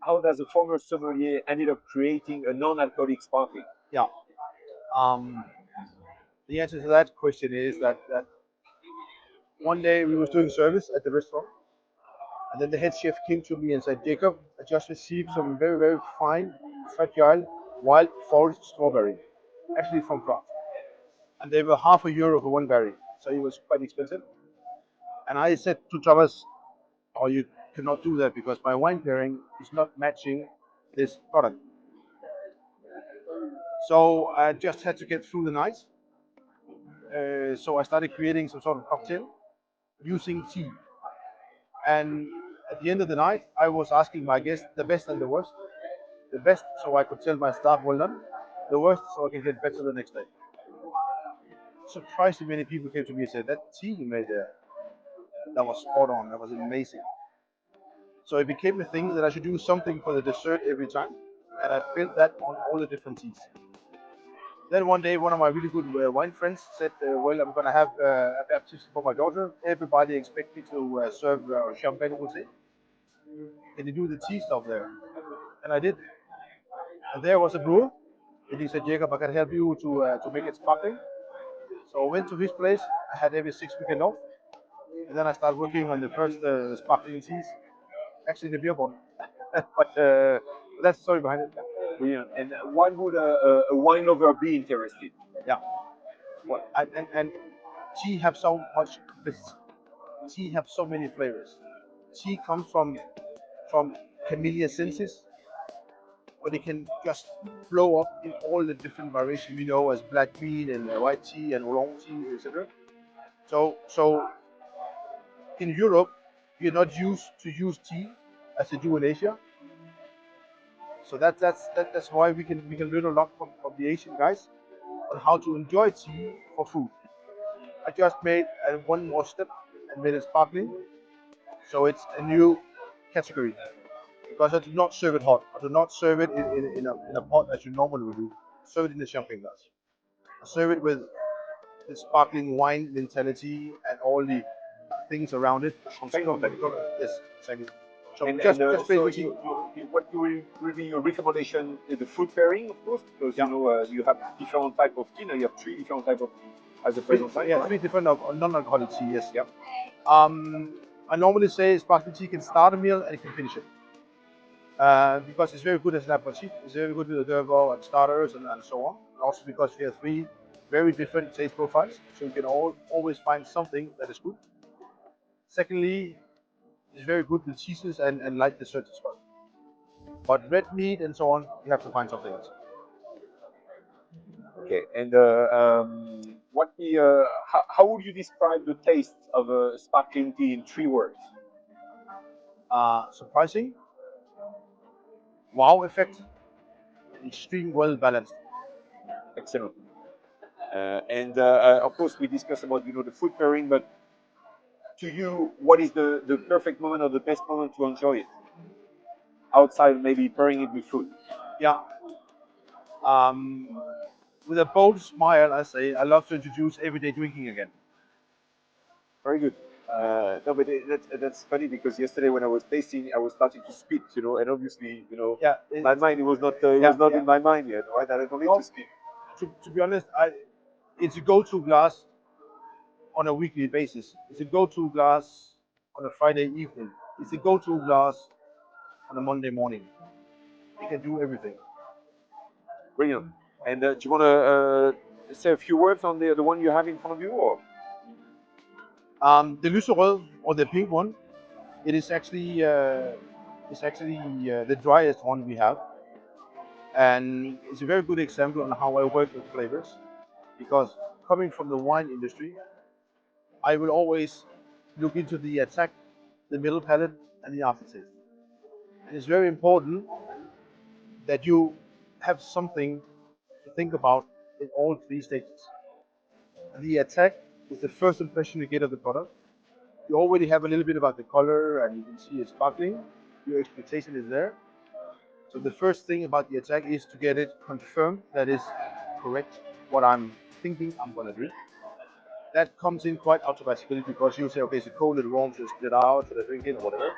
how does a former sommelier ended up creating a non-alcoholic sparkling? Yeah. Um, the answer to that question is that one day we was doing service at the restaurant, and then the head chef came to me and said, Jacob, I just received some very, very fine, fragile, wild forest strawberry, actually from France. And they were €0.5 for one berry, so it was quite expensive. And I said to Thomas, oh, you cannot do that because my wine pairing is not matching this product. So I just had to get through the night. So I started creating some sort of cocktail using tea. And at the end of the night, I was asking my guests the best and the worst. The best, so I could tell my staff, well done. The worst, so I can get better the next day. Surprisingly many people came to me and said, that tea you made there, that was spot on, that was amazing. So it became a thing that I should do something for the dessert every time. And I built that on all the different teas. Then one day, one of my really good wine friends said, well, I'm going to have a baptism for my daughter. Everybody expect me to serve champagne rosé. Can you do the tea stuff there? And I did. And there was a brewer. And he said, Jacob, I can help you to make it sparkling. So I went to his place. I had every 6 weekend off. And then I started working on the first sparkling teas, actually in the beer bottle. But that's the story behind it. Brilliant. And why would a wine lover be interested? Yeah. Well, and tea have so much. Tea have so many flavors. Tea comes from camellia senses, but it can just blow up in all the different variations we know as black bean and white tea and oolong tea, etc. So in Europe, we're not used to use tea as they do in Asia. So that's why we can learn a lot from the Asian guys on how to enjoy tea for food. I just made one more step and made it sparkling, so it's a new category because I do not serve it hot. I do not serve it in a pot as you normally would do. Serve it in a champagne glass. I serve it with the sparkling wine mentality and all the things around it. Champagne company. Yes, exactly. So And just so basically, what you will be your recommendation is the food pairing, of course, because yeah, you have different type of tea. Now you have three different type of as a three, present time, yeah, correct? three different of non-alcoholic tea. Yes. Yeah. I normally say sparkling tea can start a meal and it can finish it. Because it's very good as an aperitif. It's very good with the Dervaux and starters and so on. And also because we have three very different taste profiles, so you can always find something that is good. Secondly, it's very good with cheeses and light desserts as well. But red meat and so on, you have to find something else. Okay. And how would you describe the taste of a sparkling tea in 3 words? Surprising, wow effect, extreme well balanced. Excellent. And of course, we discussed about the food pairing, but to you, what is the perfect moment or the best moment to enjoy it outside maybe pairing it with food? Yeah. Um, with a bold smile, I say I love to introduce everyday drinking again. Very good. No, but that's funny because yesterday when I was tasting, I was starting to spit, and obviously, Yeah. my mind it Yeah. was not in my mind yet, right? I don't need to No, spit. to be honest, it's a go-to glass on a weekly basis. It's a go-to glass on a Friday evening. It's a go-to glass on a Monday morning. It can do everything. Brilliant. And do you want to say a few words on the one you have in front of you, or? The Lyserød or the pink one, it is actually the driest one we have, and it's a very good example on how I work with flavors. Because coming from the wine industry, I will always look into the attack, the middle palate, and the aftertaste. And it's very important that you have something to think about in all three stages. The attack is the first impression you get of the product. You already have a little bit about the color, and you can see it's sparkling. Your expectation is there. So the first thing about the attack is to get it confirmed that is correct what I'm thinking I'm gonna do. That comes in quite automatically because you say, okay, it's a cold, it warm, so split out, should I drink it, or whatever.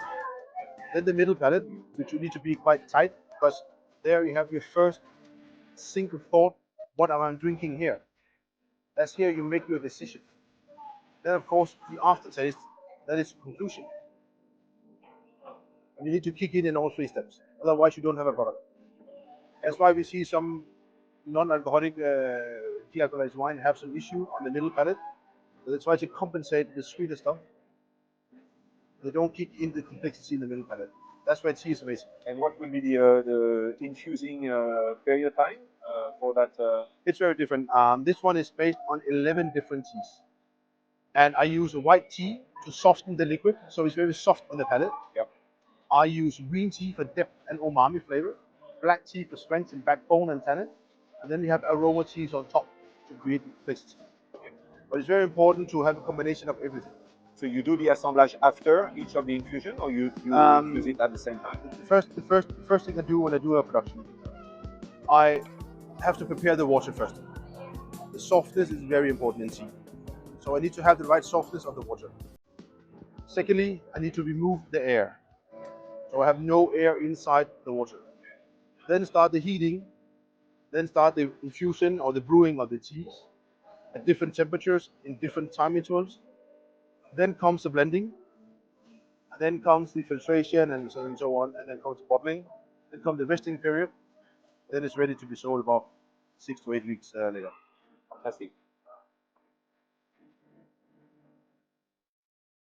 Then the middle palate, which you need to be quite tight, because there you have your first single thought, what am I drinking here? That's here you make your decision. Then of course the aftertaste, that is conclusion. And you need to kick in all three steps. Otherwise you don't have a product. That's why we see some non-alcoholic dealcoholized wine have some issue on the middle palate. So they try to compensate the sweeter stuff. They don't kick in the complexity in the middle palate. That's why tea is amazing. And what will be the infusing period time for that? It's very different. This one is based on 11 different teas. And I use a white tea to soften the liquid, so it's very soft on the palate. Yep. I use green tea for depth and umami flavor, black tea for strength and backbone and tannin, and then you have aroma teas on top to create complexity. But it's very important to have a combination of everything. So you do the assemblage after each of the infusion, or you infuse it at the same time? The first thing I do when I do a production, I have to prepare the water first. The softness is very important in tea. So I need to have the right softness of the water. Secondly, I need to remove the air. So I have no air inside the water. Then start the heating, then start the infusion or the brewing of the teas at different temperatures in different time intervals. Then comes the blending, then comes the filtration and so on, and then comes the bottling, then comes the resting period, then it's ready to be sold about 6 to 8 weeks later. Fantastic.